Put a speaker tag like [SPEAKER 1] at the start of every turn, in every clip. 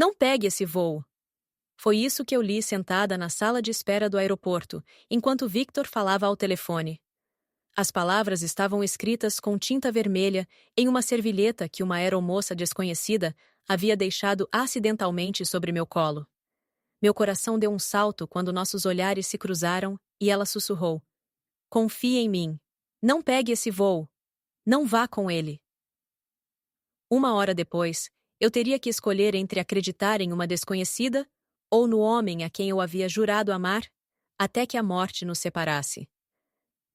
[SPEAKER 1] Não pegue esse voo. Foi isso que eu li sentada na sala de espera do aeroporto, enquanto Victor falava ao telefone. As palavras estavam escritas com tinta vermelha em uma servilheta que uma aeromoça desconhecida havia deixado acidentalmente sobre meu colo. Meu coração deu um salto quando nossos olhares se cruzaram e ela sussurrou: "Confie em mim. Não pegue esse voo. Não vá com ele." Uma hora depois, eu teria que escolher entre acreditar em uma desconhecida ou no homem a quem eu havia jurado amar, até que a morte nos separasse.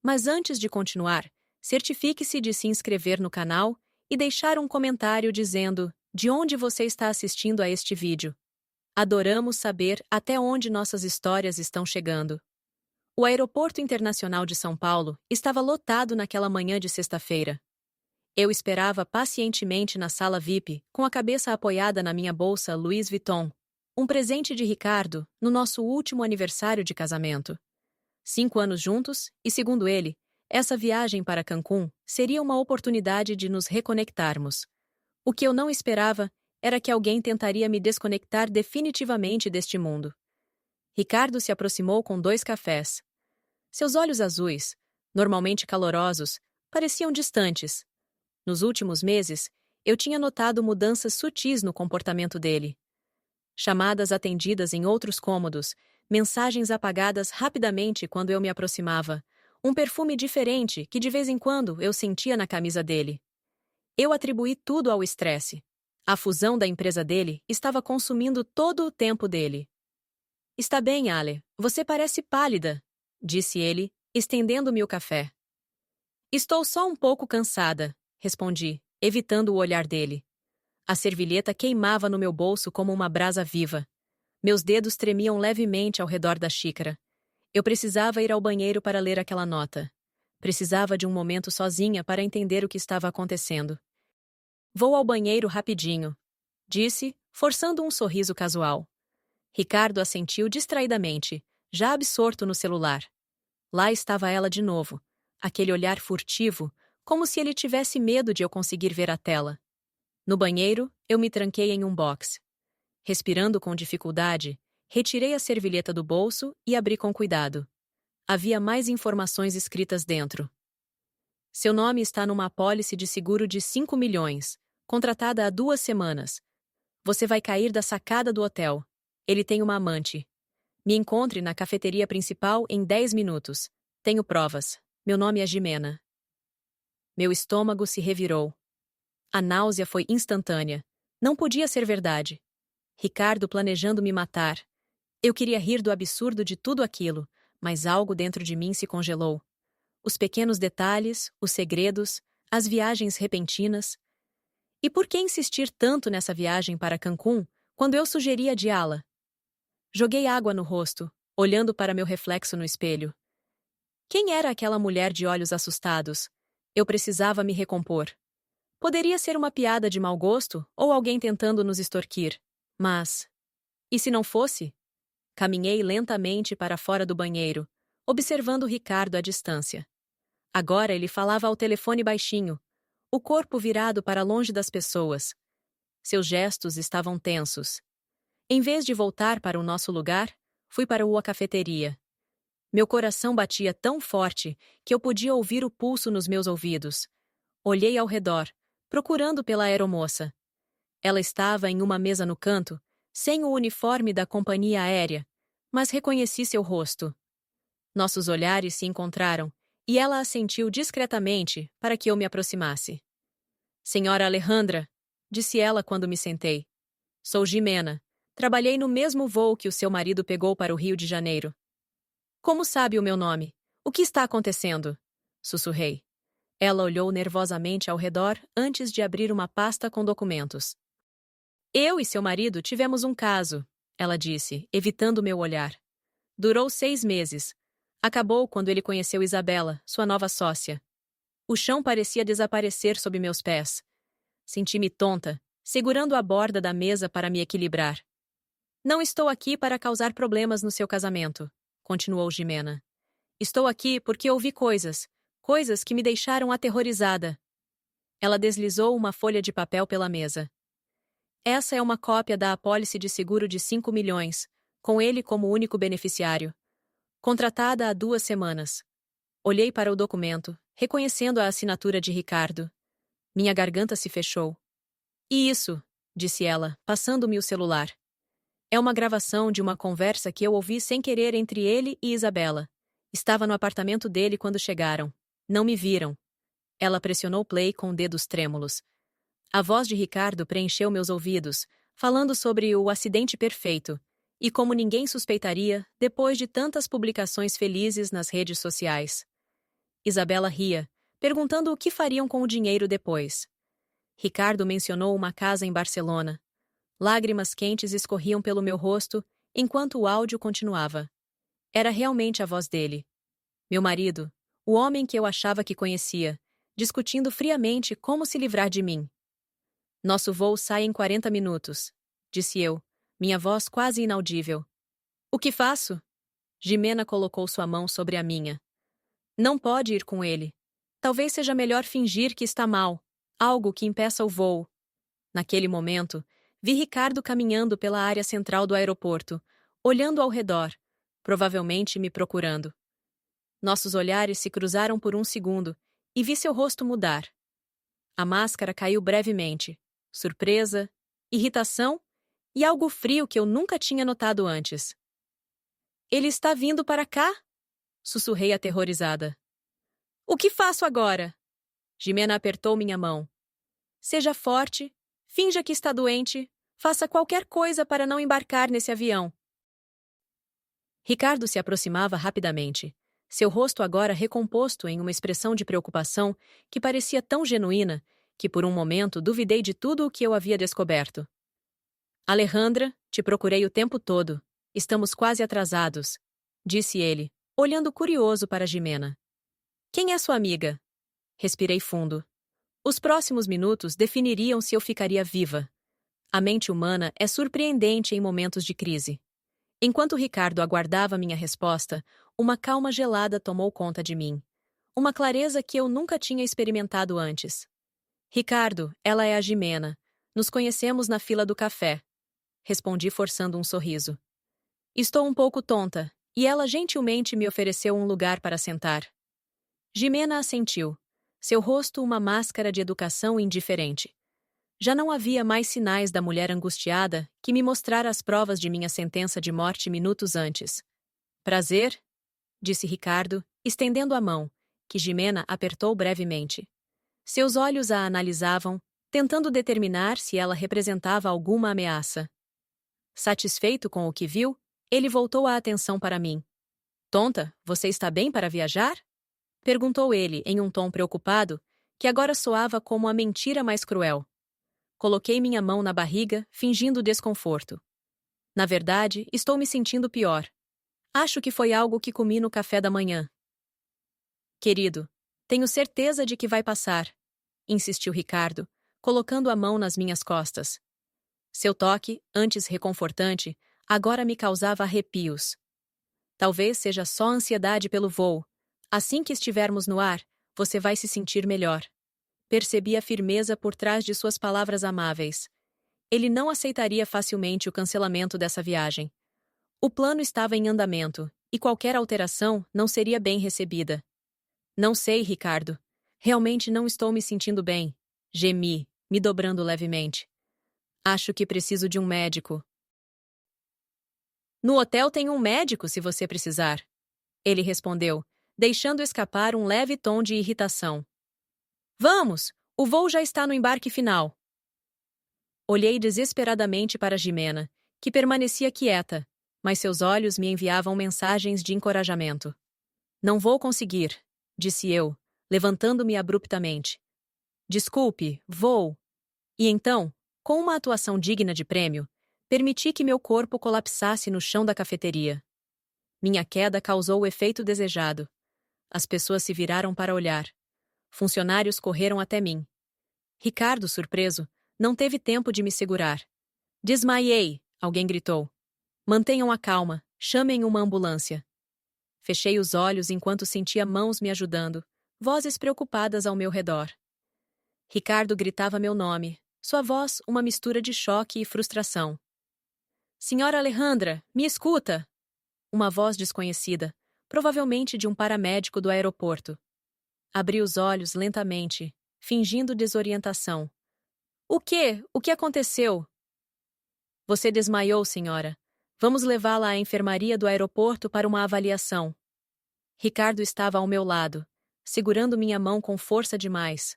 [SPEAKER 1] Mas antes de continuar, certifique-se de se inscrever no canal e deixar um comentário dizendo de onde você está assistindo a este vídeo. Adoramos saber até onde nossas histórias estão chegando. O Aeroporto Internacional de São Paulo estava lotado naquela manhã de sexta-feira. Eu esperava pacientemente na sala VIP, com a cabeça apoiada na minha bolsa Louis Vuitton, um presente de Ricardo no nosso último aniversário de casamento. 5 anos juntos, e segundo ele, essa viagem para Cancún seria uma oportunidade de nos reconectarmos. O que eu não esperava era que alguém tentaria me desconectar definitivamente deste mundo. Ricardo se aproximou com 2 cafés. Seus olhos azuis, normalmente calorosos, pareciam distantes. Nos últimos meses, eu tinha notado mudanças sutis no comportamento dele. Chamadas atendidas em outros cômodos, mensagens apagadas rapidamente quando eu me aproximava, um perfume diferente que de vez em quando eu sentia na camisa dele. Eu atribuí tudo ao estresse. A fusão da empresa dele estava consumindo todo o tempo dele. "Está bem, Ale, você parece pálida", disse ele, estendendo-me o café. "Estou só um pouco cansada", respondi, evitando o olhar dele. A servilheta queimava no meu bolso como uma brasa viva. Meus dedos tremiam levemente ao redor da xícara. Eu precisava ir ao banheiro para ler aquela nota. Precisava de um momento sozinha para entender o que estava acontecendo. "Vou ao banheiro rapidinho", disse, forçando um sorriso casual. Ricardo assentiu distraidamente, já absorto no celular. Lá estava ela de novo, aquele olhar furtivo, como se ele tivesse medo de eu conseguir ver a tela. No banheiro, eu me tranquei em um box. Respirando com dificuldade, retirei a servilheta do bolso e abri com cuidado. Havia mais informações escritas dentro. "Seu nome está numa apólice de seguro de 5 milhões, contratada há 2 semanas. Você vai cair da sacada do hotel. Ele tem uma amante. Me encontre na cafeteria principal em 10 minutos. Tenho provas. Meu nome é Jimena." Meu estômago se revirou. A náusea foi instantânea. Não podia ser verdade. Ricardo planejando me matar. Eu queria rir do absurdo de tudo aquilo, mas algo dentro de mim se congelou. Os pequenos detalhes, os segredos, as viagens repentinas. E por que insistir tanto nessa viagem para Cancún, quando eu sugeri adiá-la? Joguei água no rosto, olhando para meu reflexo no espelho. Quem era aquela mulher de olhos assustados? Eu precisava me recompor. Poderia ser uma piada de mau gosto ou alguém tentando nos extorquir. Mas... e se não fosse? Caminhei lentamente para fora do banheiro, observando Ricardo à distância. Agora ele falava ao telefone baixinho, o corpo virado para longe das pessoas. Seus gestos estavam tensos. Em vez de voltar para o nosso lugar, fui para a cafeteria. Meu coração batia tão forte que eu podia ouvir o pulso nos meus ouvidos. Olhei ao redor, procurando pela aeromoça. Ela estava em uma mesa no canto, sem o uniforme da companhia aérea, mas reconheci seu rosto. Nossos olhares se encontraram, e ela assentiu discretamente para que eu me aproximasse. "Senhora Alejandra", disse ela quando me sentei. "Sou Jimena. Trabalhei no mesmo voo que o seu marido pegou para o Rio de Janeiro." "Como sabe o meu nome? O que está acontecendo?" sussurrei. Ela olhou nervosamente ao redor antes de abrir uma pasta com documentos. "Eu e seu marido tivemos um caso", ela disse, evitando meu olhar. "Durou 6 meses. Acabou quando ele conheceu Isabela, sua nova sócia." O chão parecia desaparecer sob meus pés. Senti-me tonta, segurando a borda da mesa para me equilibrar. "Não estou aqui para causar problemas no seu casamento", continuou Jimena. "Estou aqui porque ouvi coisas que me deixaram aterrorizada." Ela deslizou uma folha de papel pela mesa. Essa é uma cópia da apólice de seguro de 5 milhões, com ele como único beneficiário. Contratada há 2 semanas. Olhei para o documento, reconhecendo a assinatura de Ricardo. Minha garganta se fechou. E isso, disse ela, passando-me o celular. É uma gravação de uma conversa que eu ouvi sem querer entre ele e Isabela. Estava no apartamento dele quando chegaram. Não me viram. Ela pressionou play com dedos trêmulos. A voz de Ricardo preencheu meus ouvidos, falando sobre o acidente perfeito, e como ninguém suspeitaria depois de tantas publicações felizes nas redes sociais. Isabela ria, perguntando o que fariam com o dinheiro depois. Ricardo mencionou uma casa em Barcelona. Lágrimas quentes escorriam pelo meu rosto enquanto o áudio continuava. Era realmente a voz dele. Meu marido, o homem que eu achava que conhecia, discutindo friamente como se livrar de mim. Nosso voo sai em 40 minutos, disse eu, minha voz quase inaudível. O que faço? Jimena colocou sua mão sobre a minha. Não pode ir com ele. Talvez seja melhor fingir que está mal, algo que impeça o voo. Naquele momento, vi Ricardo caminhando pela área central do aeroporto, olhando ao redor, provavelmente me procurando. Nossos olhares se cruzaram por um segundo e vi seu rosto mudar. A máscara caiu brevemente. Surpresa, irritação e algo frio que eu nunca tinha notado antes. Ele está vindo para cá? Sussurrei aterrorizada. O que faço agora? Jimena apertou minha mão. Seja forte, finja que está doente, faça qualquer coisa para não embarcar nesse avião. Ricardo se aproximava rapidamente, seu rosto agora recomposto em uma expressão de preocupação que parecia tão genuína que por um momento duvidei de tudo o que eu havia descoberto. Alejandra, te procurei o tempo todo. Estamos quase atrasados, disse ele, olhando curioso para Jimena. Quem é sua amiga? Respirei fundo. Os próximos minutos definiriam se eu ficaria viva. A mente humana é surpreendente em momentos de crise. Enquanto Ricardo aguardava minha resposta, uma calma gelada tomou conta de mim. Uma clareza que eu nunca tinha experimentado antes. Ricardo, ela é a Jimena. Nos conhecemos na fila do café. Respondi forçando um sorriso. Estou um pouco tonta, e ela gentilmente me ofereceu um lugar para sentar. Jimena assentiu. Seu rosto uma máscara de educação indiferente. Já não havia mais sinais da mulher angustiada que me mostrara as provas de minha sentença de morte minutos antes. Prazer? Disse Ricardo, estendendo a mão, que Jimena apertou brevemente. Seus olhos a analisavam, tentando determinar se ela representava alguma ameaça. Satisfeito com o que viu, ele voltou a atenção para mim. Tonta, você está bem para viajar? Perguntou ele em um tom preocupado, que agora soava como a mentira mais cruel. Coloquei minha mão na barriga, fingindo desconforto. Na verdade, estou me sentindo pior. Acho que foi algo que comi no café da manhã. Querido, tenho certeza de que vai passar, insistiu Ricardo, colocando a mão nas minhas costas. Seu toque, antes reconfortante, agora me causava arrepios. Talvez seja só ansiedade pelo voo. Assim que estivermos no ar, você vai se sentir melhor. Percebi a firmeza por trás de suas palavras amáveis. Ele não aceitaria facilmente o cancelamento dessa viagem. O plano estava em andamento, e qualquer alteração não seria bem recebida. Não sei, Ricardo. Realmente não estou me sentindo bem. Gemi, me dobrando levemente. Acho que preciso de um médico. No hotel tem um médico se você precisar. Ele respondeu, deixando escapar um leve tom de irritação. Vamos! O voo já está no embarque final. Olhei desesperadamente para Jimena, que permanecia quieta, mas seus olhos me enviavam mensagens de encorajamento. Não vou conseguir, disse eu, levantando-me abruptamente. Desculpe, vou. E então, com uma atuação digna de prêmio, permiti que meu corpo colapsasse no chão da cafeteria. Minha queda causou o efeito desejado. As pessoas se viraram para olhar. Funcionários correram até mim. Ricardo, surpreso, não teve tempo de me segurar. Desmaiei, alguém gritou. Mantenham a calma, chamem uma ambulância. Fechei os olhos enquanto sentia mãos me ajudando, vozes preocupadas ao meu redor. Ricardo gritava meu nome, Sua voz, uma mistura de choque e frustração. Senhora Alejandra, me escuta! Uma voz desconhecida, provavelmente de um paramédico do aeroporto. Abri os olhos lentamente, fingindo desorientação. O quê? O que aconteceu? Você desmaiou, senhora. Vamos levá-la à enfermaria do aeroporto para uma avaliação. Ricardo estava ao meu lado, segurando minha mão com força demais.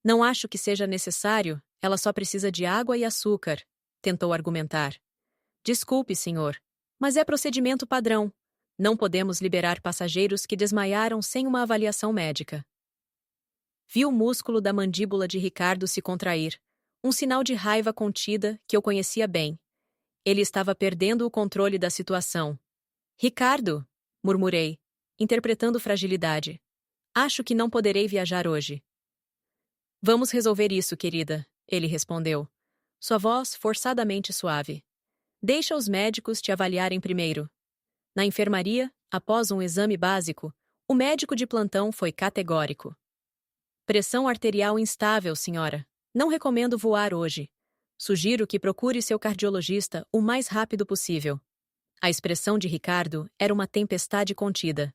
[SPEAKER 1] Não acho que seja necessário, ela só precisa de água e açúcar, tentou argumentar. Desculpe, senhor, mas é procedimento padrão. Não podemos liberar passageiros que desmaiaram sem uma avaliação médica. Vi o músculo da mandíbula de Ricardo se contrair, um sinal de raiva contida que eu conhecia bem. Ele estava perdendo o controle da situação. Ricardo, murmurei, interpretando fragilidade. Acho que não poderei viajar hoje. Vamos resolver isso, querida, ele respondeu. Sua voz forçadamente suave. Deixa os médicos te avaliarem primeiro. Na enfermaria, após um exame básico, o médico de plantão foi categórico. Pressão arterial instável, senhora. Não recomendo voar hoje. Sugiro que procure seu cardiologista o mais rápido possível. A expressão de Ricardo era uma tempestade contida.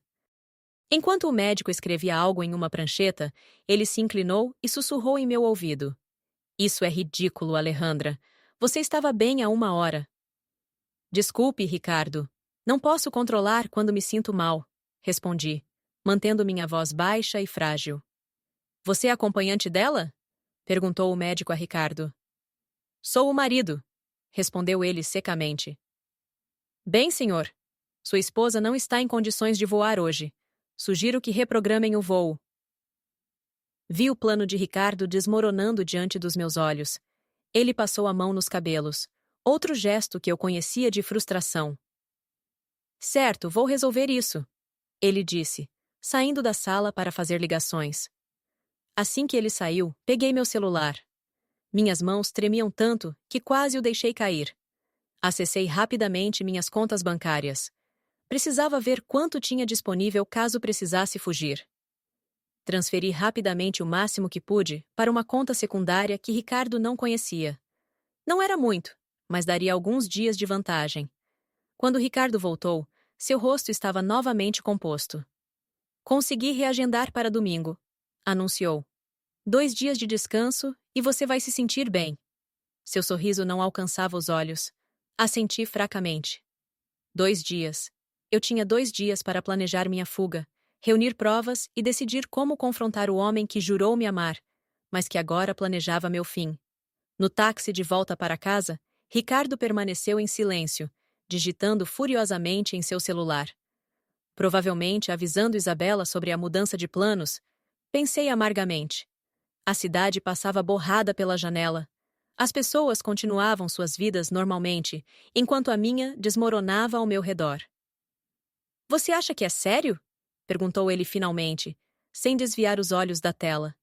[SPEAKER 1] Enquanto o médico escrevia algo em uma prancheta, ele se inclinou e sussurrou em meu ouvido. Isso é ridículo, Alejandra. Você estava bem há 1 hora. Desculpe, Ricardo. Não posso controlar quando me sinto mal, respondi, mantendo minha voz baixa e frágil. Você é acompanhante dela? Perguntou o médico a Ricardo. Sou o marido, respondeu ele secamente. Bem, senhor. Sua esposa não está em condições de voar hoje. Sugiro que reprogramem o voo. Vi o plano de Ricardo desmoronando diante dos meus olhos. Ele passou a mão nos cabelos. Outro gesto que eu conhecia de frustração. Certo, vou resolver isso, ele disse, saindo da sala para fazer ligações. Assim que ele saiu, peguei meu celular. Minhas mãos tremiam tanto que quase o deixei cair. Acessei rapidamente minhas contas bancárias. Precisava ver quanto tinha disponível caso precisasse fugir. Transferi rapidamente o máximo que pude para uma conta secundária que Ricardo não conhecia. Não era muito, mas daria alguns dias de vantagem. Quando Ricardo voltou, seu rosto estava novamente composto. Consegui reagendar para domingo, anunciou. 2 dias de descanso e você vai se sentir bem. Seu sorriso não alcançava os olhos. Assenti fracamente. 2 dias. Eu tinha 2 dias para planejar minha fuga, reunir provas e decidir como confrontar o homem que jurou me amar, mas que agora planejava meu fim. No táxi de volta para casa, Ricardo permaneceu em silêncio, digitando furiosamente em seu celular. Provavelmente avisando Isabela sobre a mudança de planos, pensei amargamente. A cidade passava borrada pela janela. As pessoas continuavam suas vidas normalmente, enquanto a minha desmoronava ao meu redor. Você acha que é sério? Perguntou ele finalmente, sem desviar os olhos da tela.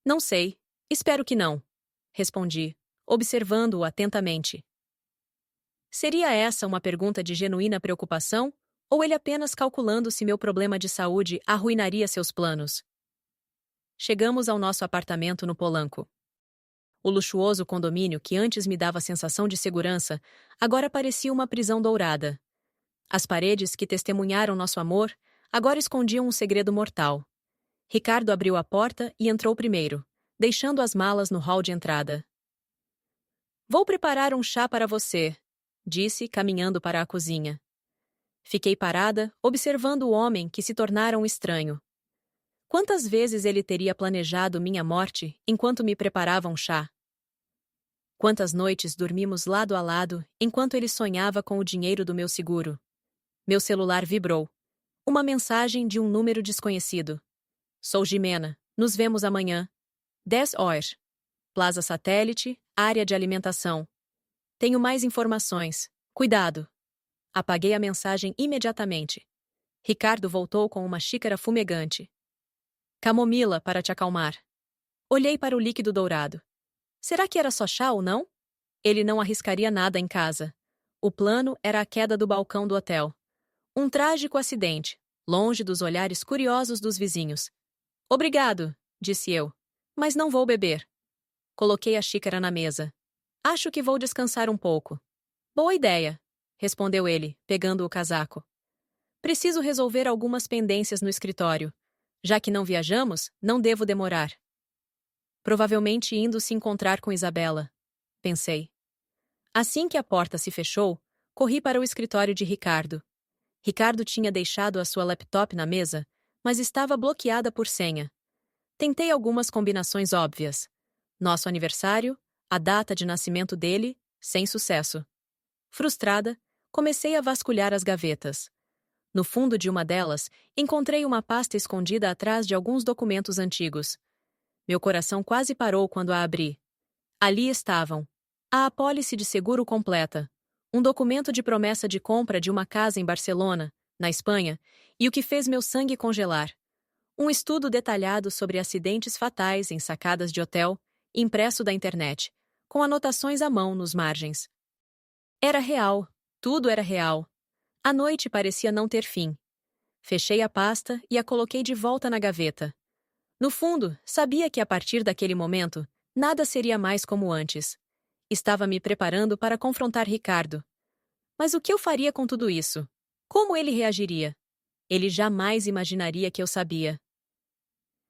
[SPEAKER 1] Não sei. Espero que não. Respondi, observando-o atentamente. Seria essa uma pergunta de genuína preocupação, ou ele apenas calculando se meu problema de saúde arruinaria seus planos? Chegamos ao nosso apartamento no Polanco. O luxuoso condomínio que antes me dava sensação de segurança, agora parecia uma prisão dourada. As paredes que testemunharam nosso amor agora escondiam um segredo mortal. Ricardo abriu a porta e entrou primeiro, deixando as malas no hall de entrada. Vou preparar um chá para você, disse, caminhando para a cozinha. Fiquei parada, observando o homem que se tornara um estranho. Quantas vezes ele teria planejado minha morte enquanto me preparava um chá? Quantas noites dormimos lado a lado enquanto ele sonhava com o dinheiro do meu seguro? Meu celular vibrou. Uma mensagem de um número desconhecido. Sou Jimena. Nos vemos amanhã. 10 horas. Plaza Satélite, área de alimentação. Tenho mais informações. Cuidado. Apaguei a mensagem imediatamente. Ricardo voltou com uma xícara fumegante. Camomila para te acalmar. Olhei para o líquido dourado. Será que era só chá ou não? Ele não arriscaria nada em casa. O plano era a queda do balcão do hotel. Um trágico acidente, longe dos olhares curiosos dos vizinhos. Obrigado, disse eu, mas não vou beber. Coloquei a xícara na mesa. Acho que vou descansar um pouco. Boa ideia, respondeu ele, pegando o casaco. Preciso resolver algumas pendências no escritório. Já que não viajamos, não devo demorar. Provavelmente indo se encontrar com Isabela, pensei. Assim que a porta se fechou, corri para o escritório de Ricardo. Ricardo tinha deixado a sua laptop na mesa, mas estava bloqueada por senha. Tentei algumas combinações óbvias. Nosso aniversário, a data de nascimento dele, sem sucesso. Frustrada, comecei a vasculhar as gavetas. No fundo de uma delas, encontrei uma pasta escondida atrás de alguns documentos antigos. Meu coração quase parou quando a abri. Ali estavam: a apólice de seguro completa, um documento de promessa de compra de uma casa em Barcelona, na Espanha, e o que fez meu sangue congelar. Um estudo detalhado sobre acidentes fatais em sacadas de hotel, impresso da internet, com anotações à mão nos margens. Era real, tudo era real. A noite parecia não ter fim. Fechei a pasta e a coloquei de volta na gaveta. No fundo, sabia que a partir daquele momento, nada seria mais como antes. Estava me preparando para confrontar Ricardo. Mas o que eu faria com tudo isso? Como ele reagiria? Ele jamais imaginaria que eu sabia.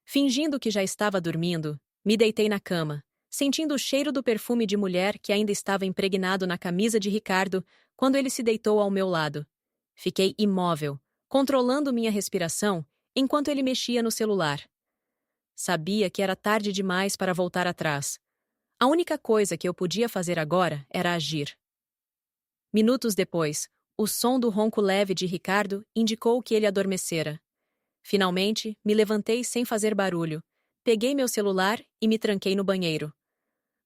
[SPEAKER 1] Fingindo que já estava dormindo, me deitei na cama, sentindo o cheiro do perfume de mulher que ainda estava impregnado na camisa de Ricardo quando ele se deitou ao meu lado. Fiquei imóvel, controlando minha respiração enquanto ele mexia no celular. Sabia que era tarde demais para voltar atrás. A única coisa que eu podia fazer agora era agir. Minutos depois, o som do ronco leve de Ricardo indicou que ele adormecera. Finalmente, me levantei sem fazer barulho, peguei meu celular e me tranquei no banheiro.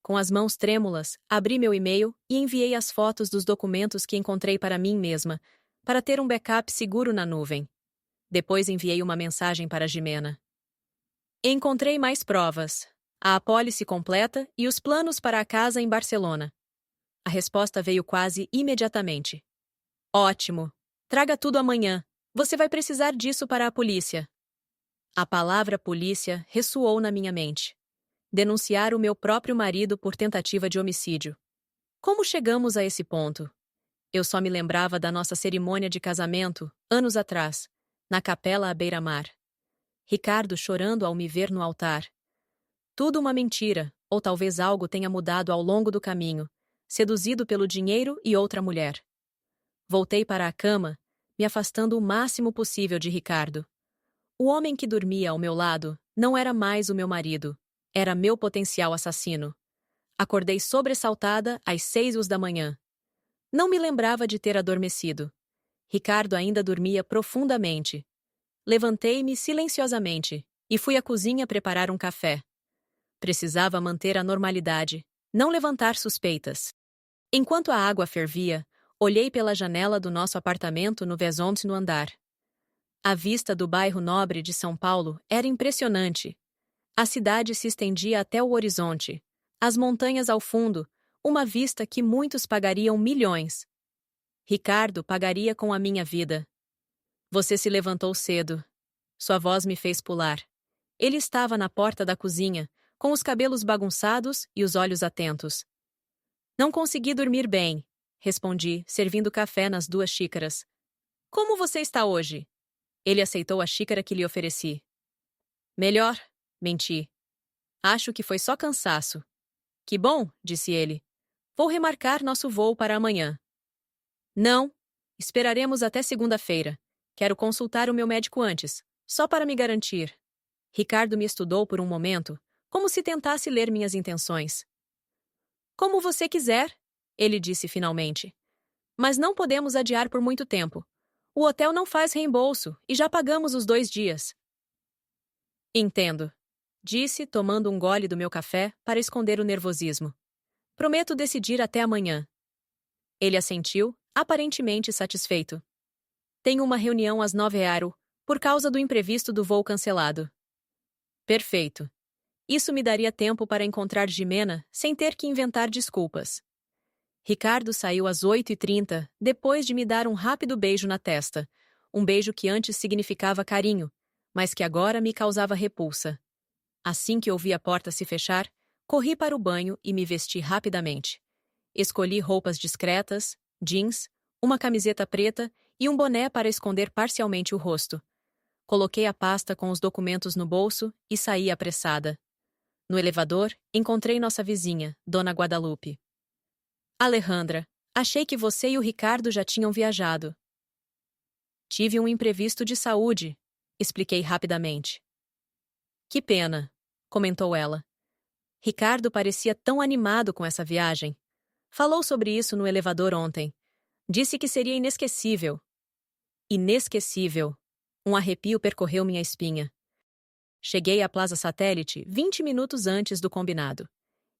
[SPEAKER 1] Com as mãos trêmulas, abri meu e-mail e enviei as fotos dos documentos que encontrei para mim mesma, para ter um backup seguro na nuvem. Depois enviei uma mensagem para Jimena. Encontrei mais provas, a apólice completa e os planos para a casa em Barcelona. A resposta veio quase imediatamente. Ótimo! Traga tudo amanhã. Você vai precisar disso para a polícia. A palavra polícia ressoou na minha mente. Denunciar o meu próprio marido por tentativa de homicídio. Como chegamos a esse ponto? Eu só me lembrava da nossa cerimônia de casamento, anos atrás, na capela à beira-mar. Ricardo chorando ao me ver no altar. Tudo uma mentira, ou talvez algo tenha mudado ao longo do caminho, seduzido pelo dinheiro e outra mulher. Voltei para a cama, me afastando o máximo possível de Ricardo. O homem que dormia ao meu lado não era mais o meu marido, era meu potencial assassino. Acordei sobressaltada às 6 da manhã. Não me lembrava de ter adormecido. Ricardo ainda dormia profundamente. Levantei-me silenciosamente e fui à cozinha preparar um café. Precisava manter a normalidade, não levantar suspeitas. Enquanto a água fervia, olhei pela janela do nosso apartamento no 20º andar. A vista do bairro nobre de São Paulo era impressionante. A cidade se estendia até o horizonte, as montanhas ao fundo, uma vista que muitos pagariam milhões. Ricardo pagaria com a minha vida. Você se levantou cedo. Sua voz me fez pular. Ele estava na porta da cozinha, com os cabelos bagunçados e os olhos atentos. Não consegui dormir bem, respondi, servindo café nas 2 xícaras. Como você está hoje? Ele aceitou a xícara que lhe ofereci. Melhor, menti. Acho que foi só cansaço. Que bom, disse ele. Vou remarcar nosso voo para amanhã. Não, esperaremos até segunda-feira. Quero consultar o meu médico antes, só para me garantir. Ricardo me estudou por um momento, como se tentasse ler minhas intenções. Como você quiser, ele disse finalmente. Mas não podemos adiar por muito tempo. O hotel não faz reembolso e já pagamos os 2 dias. Entendo, disse, tomando um gole do meu café para esconder o nervosismo. Prometo decidir até amanhã. Ele assentiu, aparentemente satisfeito. Tenho uma reunião às 9h, por causa do imprevisto do voo cancelado. Perfeito. Isso me daria tempo para encontrar Jimena sem ter que inventar desculpas. Ricardo saiu às 8h30, depois de me dar um rápido beijo na testa. Um beijo que antes significava carinho, mas que agora me causava repulsa. Assim que ouvi a porta se fechar, Corri para o banho e me vesti rapidamente. Escolhi roupas discretas, jeans, uma camiseta preta e um boné para esconder parcialmente o rosto. Coloquei a pasta com os documentos no bolso e saí apressada. No elevador, encontrei nossa vizinha, Dona Guadalupe. Alejandra, achei que você e o Ricardo já tinham viajado. Tive um imprevisto de saúde, expliquei rapidamente. Que pena, comentou ela. Ricardo parecia tão animado com essa viagem. Falou sobre isso no elevador ontem. Disse que seria inesquecível. Inesquecível. Um arrepio percorreu minha espinha. Cheguei à Plaza Satélite 20 minutos antes do combinado.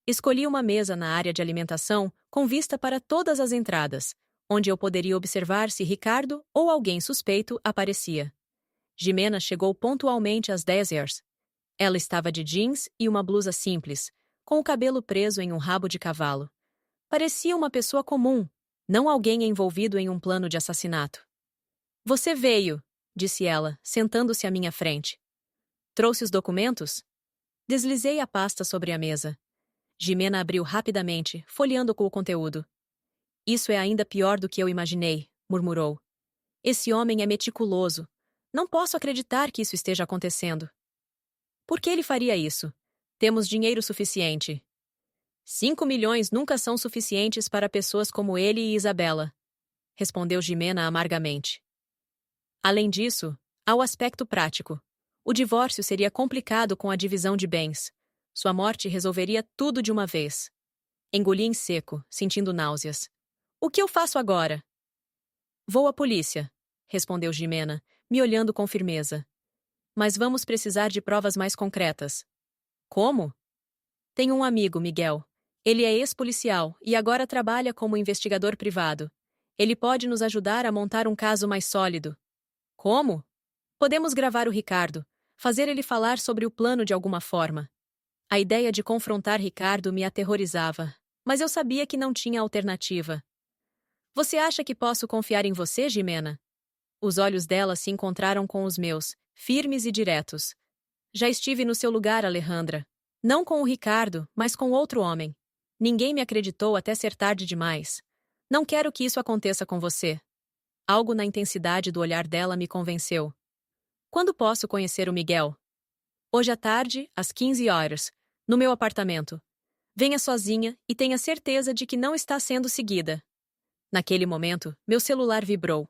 [SPEAKER 1] Escolhi uma mesa na área de alimentação com vista para todas as entradas, onde eu poderia observar se Ricardo ou alguém suspeito aparecia. Jimena chegou pontualmente às 10 horas. Ela estava de jeans e uma blusa simples, com o cabelo preso em um rabo de cavalo. Parecia uma pessoa comum, não alguém envolvido em um plano de assassinato. Você veio, disse ela, sentando-se à minha frente. Trouxe os documentos? Deslizei a pasta sobre a mesa. Jimena abriu rapidamente, folheando com o conteúdo. Isso é ainda pior do que eu imaginei, murmurou. Esse homem é meticuloso. Não posso acreditar que isso esteja acontecendo. Por que ele faria isso? Temos dinheiro suficiente. 5 milhões nunca são suficientes para pessoas como ele e Isabela, respondeu Jimena amargamente. Além disso, há o aspecto prático. O divórcio seria complicado com a divisão de bens. Sua morte resolveria tudo de uma vez. Engoli em seco, sentindo náuseas. O que eu faço agora? Vou à polícia, respondeu Jimena, me olhando com firmeza. Mas vamos precisar de provas mais concretas. Como? Tenho um amigo, Miguel. Ele é ex-policial e agora trabalha como investigador privado. Ele pode nos ajudar a montar um caso mais sólido. Como? Podemos gravar o Ricardo, fazer ele falar sobre o plano de alguma forma. A ideia de confrontar Ricardo me aterrorizava, mas eu sabia que não tinha alternativa. Você acha que posso confiar em você, Jimena? Os olhos dela se encontraram com os meus, firmes e diretos. Já estive no seu lugar, Alejandra. Não com o Ricardo, mas com outro homem. Ninguém me acreditou até ser tarde demais. Não quero que isso aconteça com você. Algo na intensidade do olhar dela me convenceu. Quando posso conhecer o Miguel? Hoje à tarde, às 15 horas, no meu apartamento. Venha sozinha e tenha certeza de que não está sendo seguida. Naquele momento, meu celular vibrou.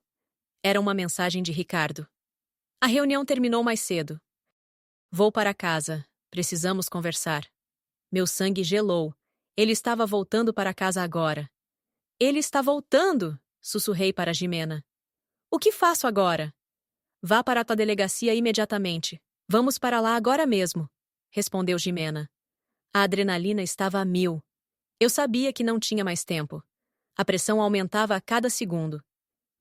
[SPEAKER 1] Era uma mensagem de Ricardo. A reunião terminou mais cedo. Vou para casa. Precisamos conversar. Meu sangue gelou. Ele estava voltando para casa agora. Ele está voltando! Sussurrei para Jimena. O que faço agora? Vá para a tua delegacia imediatamente. Vamos para lá agora mesmo, respondeu Jimena. A adrenalina estava a 1000. Eu sabia que não tinha mais tempo. A pressão aumentava a cada segundo.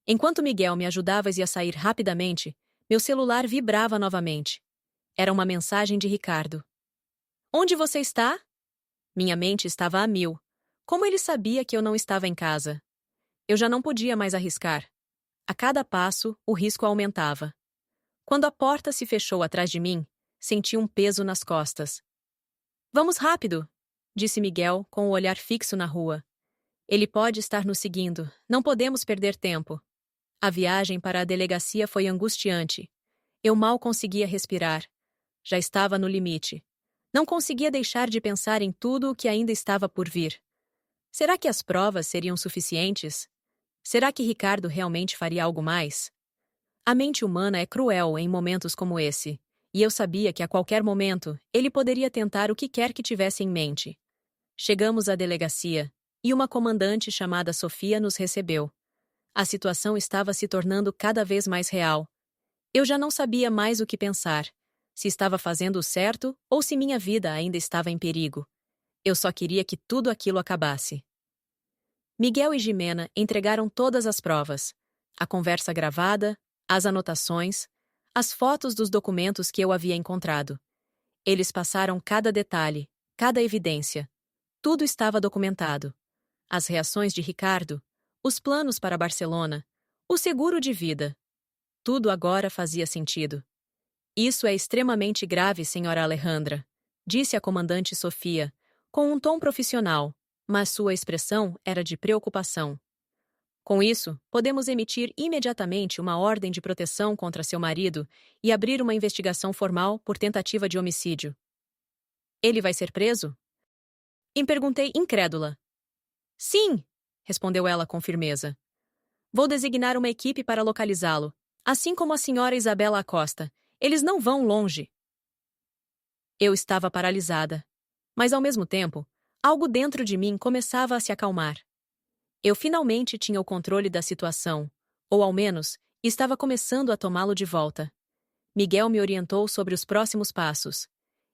[SPEAKER 1] Enquanto Miguel me ajudava a sair rapidamente, meu celular vibrava novamente. Era uma mensagem de Ricardo. Onde você está? Minha mente estava a 1000. Como ele sabia que eu não estava em casa? Eu já não podia mais arriscar. A cada passo, o risco aumentava. Quando a porta se fechou atrás de mim, senti um peso nas costas. Vamos rápido, disse Miguel com o olhar fixo na rua. Ele pode estar nos seguindo. Não podemos perder tempo. A viagem para a delegacia foi angustiante. Eu mal conseguia respirar. Já estava no limite. Não conseguia deixar de pensar em tudo o que ainda estava por vir. Será que as provas seriam suficientes? Será que Ricardo realmente faria algo mais? A mente humana é cruel em momentos como esse, e eu sabia que a qualquer momento ele poderia tentar o que quer que tivesse em mente. Chegamos à delegacia, e uma comandante chamada Sofia nos recebeu. A situação estava se tornando cada vez mais real. Eu já não sabia mais o que pensar, se estava fazendo o certo ou se minha vida ainda estava em perigo. Eu só queria que tudo aquilo acabasse. Miguel e Jimena entregaram todas as provas. A conversa gravada, as anotações, as fotos dos documentos que eu havia encontrado. Eles passaram cada detalhe, cada evidência. Tudo estava documentado. As reações de Ricardo, os planos para Barcelona, o seguro de vida. Tudo agora fazia sentido. Isso é extremamente grave, senhora Alejandra, disse a comandante Sofia, com um tom profissional, mas sua expressão era de preocupação. Com isso, podemos emitir imediatamente uma ordem de proteção contra seu marido e abrir uma investigação formal por tentativa de homicídio. Ele vai ser preso? Perguntei incrédula. Sim, respondeu ela com firmeza. Vou designar uma equipe para localizá-lo, assim como a senhora Isabela Acosta. Eles não vão longe. Eu estava paralisada. Mas, ao mesmo tempo, algo dentro de mim começava a se acalmar. Eu finalmente tinha o controle da situação, ou ao menos, estava começando a tomá-lo de volta. Miguel me orientou sobre os próximos passos.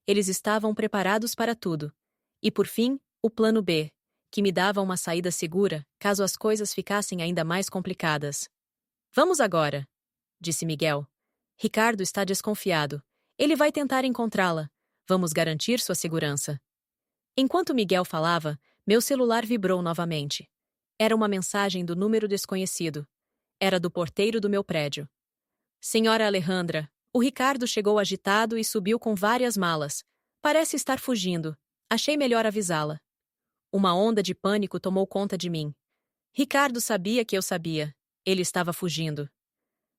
[SPEAKER 1] Eles estavam preparados para tudo. E, por fim, o plano B, que me dava uma saída segura caso as coisas ficassem ainda mais complicadas. Vamos agora, disse Miguel. Ricardo está desconfiado. Ele vai tentar encontrá-la. Vamos garantir sua segurança. Enquanto Miguel falava, meu celular vibrou novamente. Era uma mensagem do número desconhecido. Era do porteiro do meu prédio. Senhora Alejandra, o Ricardo chegou agitado e subiu com várias malas. Parece estar fugindo. Achei melhor avisá-la. Uma onda de pânico tomou conta de mim. Ricardo sabia que eu sabia. Ele estava fugindo.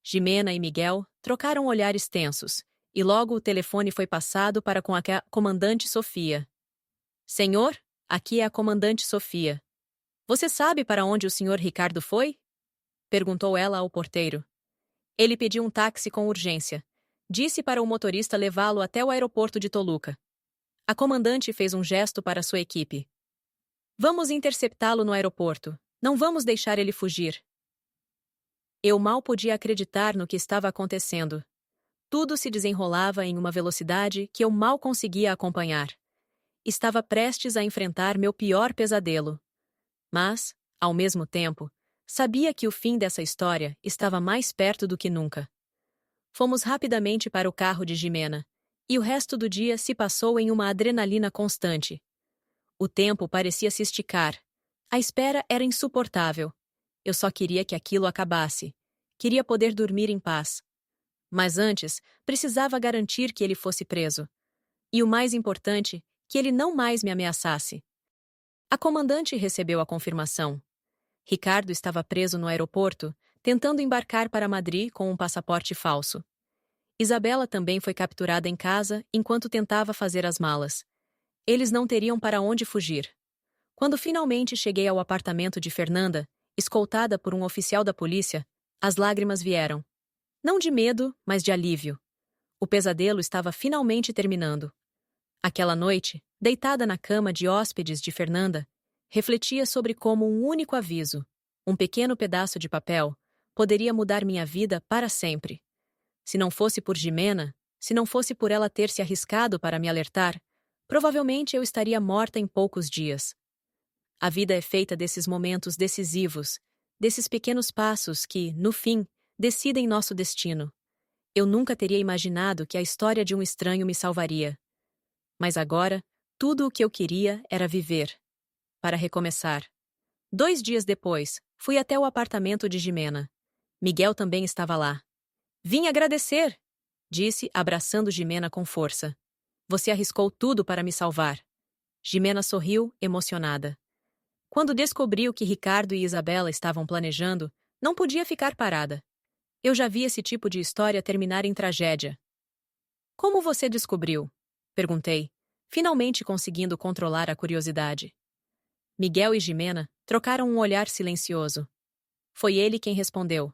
[SPEAKER 1] Jimena e Miguel trocaram olhares tensos, e logo o telefone foi passado para com a comandante Sofia. Senhor, aqui é a comandante Sofia. Você sabe para onde o senhor Ricardo foi? Perguntou ela ao porteiro. Ele pediu um táxi com urgência. Disse para o motorista levá-lo até o aeroporto de Toluca. A comandante fez um gesto para sua equipe. Vamos interceptá-lo no aeroporto. Não vamos deixar ele fugir. Eu mal podia acreditar no que estava acontecendo. Tudo se desenrolava em uma velocidade que eu mal conseguia acompanhar. Estava prestes a enfrentar meu pior pesadelo. Mas, ao mesmo tempo, sabia que o fim dessa história estava mais perto do que nunca. Fomos rapidamente para o carro de Jimena, e o resto do dia se passou em uma adrenalina constante. O tempo parecia se esticar. A espera era insuportável. Eu só queria que aquilo acabasse. Queria poder dormir em paz. Mas antes, precisava garantir que ele fosse preso. E o mais importante, que ele não mais me ameaçasse. A comandante recebeu a confirmação. Ricardo estava preso no aeroporto, tentando embarcar para Madrid com um passaporte falso. Isabela também foi capturada em casa enquanto tentava fazer as malas. Eles não teriam para onde fugir. Quando finalmente cheguei ao apartamento de Fernanda, escoltada por um oficial da polícia, as lágrimas vieram. Não de medo, mas de alívio. O pesadelo estava finalmente terminando. Aquela noite, deitada na cama de hóspedes de Fernanda, refletia sobre como um único aviso, um pequeno pedaço de papel, poderia mudar minha vida para sempre. Se não fosse por Jimena, se não fosse por ela ter se arriscado para me alertar, provavelmente eu estaria morta em poucos dias. A vida é feita desses momentos decisivos, desses pequenos passos que, no fim, decidem nosso destino. Eu nunca teria imaginado que a história de um estranho me salvaria. Mas agora, tudo o que eu queria era viver. Para recomeçar. 2 dias depois, fui até o apartamento de Jimena. Miguel também estava lá. Vim agradecer, disse, abraçando Jimena com força. Você arriscou tudo para me salvar. Jimena sorriu, emocionada. Quando descobriu que Ricardo e Isabela estavam planejando, não podia ficar parada. Eu já vi esse tipo de história terminar em tragédia. Como você descobriu? Perguntei, finalmente conseguindo controlar a curiosidade. Miguel e Jimena trocaram um olhar silencioso. Foi ele quem respondeu.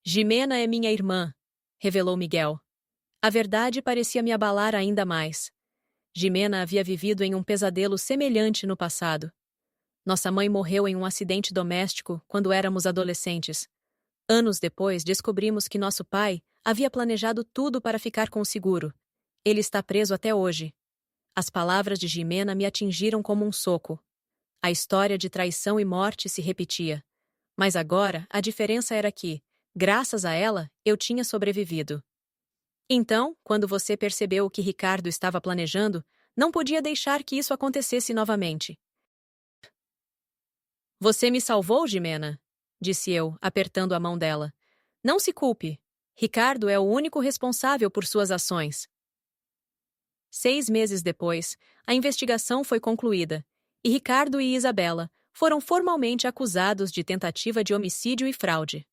[SPEAKER 1] Jimena é minha irmã, revelou Miguel. A verdade parecia me abalar ainda mais. Jimena havia vivido em um pesadelo semelhante no passado. Nossa mãe morreu em um acidente doméstico quando éramos adolescentes. Anos depois, descobrimos que nosso pai havia planejado tudo para ficar com o seguro. Ele está preso até hoje. As palavras de Jimena me atingiram como um soco. A história de traição e morte se repetia. Mas agora, a diferença era que, graças a ela, eu tinha sobrevivido. Então, quando você percebeu o que Ricardo estava planejando, não podia deixar que isso acontecesse novamente. Você me salvou, Jimena, disse eu, apertando a mão dela. Não se culpe. Ricardo é o único responsável por suas ações. 6 meses depois, a investigação foi concluída, e Ricardo e Isabela foram formalmente acusados de tentativa de homicídio e fraude.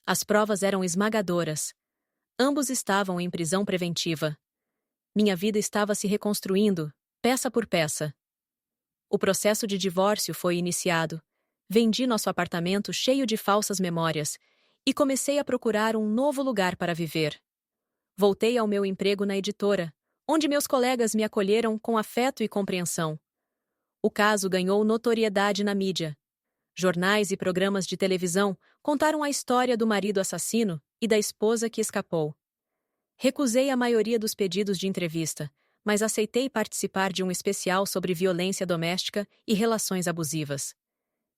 [SPEAKER 1] As provas eram esmagadoras. Ambos estavam em prisão preventiva. Minha vida estava se reconstruindo, peça por peça. O processo de divórcio foi iniciado. Vendi nosso apartamento cheio de falsas memórias e comecei a procurar um novo lugar para viver. Voltei ao meu emprego na editora, onde meus colegas me acolheram com afeto e compreensão. O caso ganhou notoriedade na mídia. Jornais e programas de televisão contaram a história do marido assassino e da esposa que escapou. Recusei a maioria dos pedidos de entrevista, mas aceitei participar de um especial sobre violência doméstica e relações abusivas.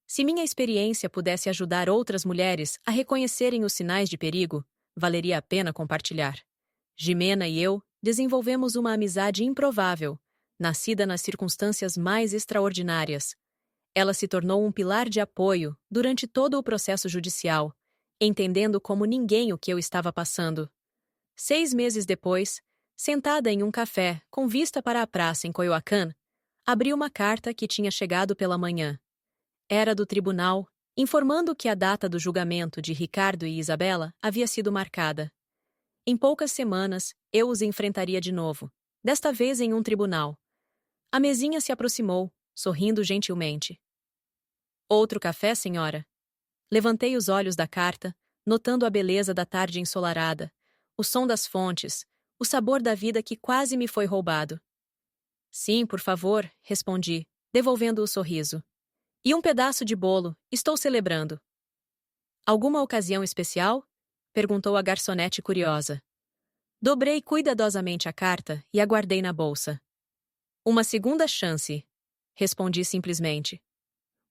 [SPEAKER 1] Se minha experiência pudesse ajudar outras mulheres a reconhecerem os sinais de perigo, valeria a pena compartilhar. Jimena e eu desenvolvemos uma amizade improvável, nascida nas circunstâncias mais extraordinárias. Ela se tornou um pilar de apoio durante todo o processo judicial, entendendo como ninguém o que eu estava passando. 6 meses depois, sentada em um café com vista para a praça em Coyoacán, abri uma carta que tinha chegado pela manhã. Era do tribunal, informando que a data do julgamento de Ricardo e Isabela havia sido marcada. Em poucas semanas, eu os enfrentaria de novo, desta vez em um tribunal. A mesinha se aproximou, sorrindo gentilmente. Outro café, senhora? Levantei os olhos da carta, notando a beleza da tarde ensolarada, o som das fontes, o sabor da vida que quase me foi roubado. Sim, por favor, respondi, devolvendo o sorriso. E um pedaço de bolo, estou celebrando. Alguma ocasião especial? Perguntou a garçonete curiosa. Dobrei cuidadosamente a carta e a guardei na bolsa. Uma segunda chance, respondi simplesmente.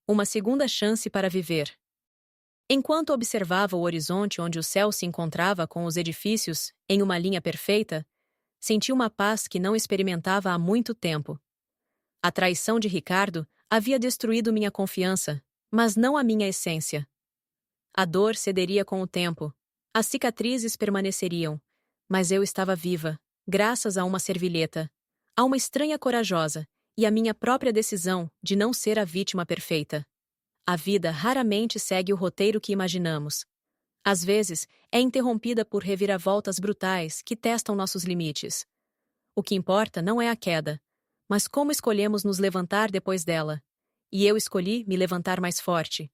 [SPEAKER 1] Uma segunda chance para viver. Enquanto observava o horizonte onde o céu se encontrava com os edifícios em uma linha perfeita, senti uma paz que não experimentava há muito tempo. A traição de Ricardo havia destruído minha confiança, mas não a minha essência. A dor cederia com o tempo, as cicatrizes permaneceriam, mas eu estava viva, graças a uma servilheta, a uma estranha corajosa e à minha própria decisão de não ser a vítima perfeita. A vida raramente segue o roteiro que imaginamos. Às vezes, é interrompida por reviravoltas brutais que testam nossos limites. O que importa não é a queda, mas como escolhemos nos levantar depois dela. E eu escolhi me levantar mais forte,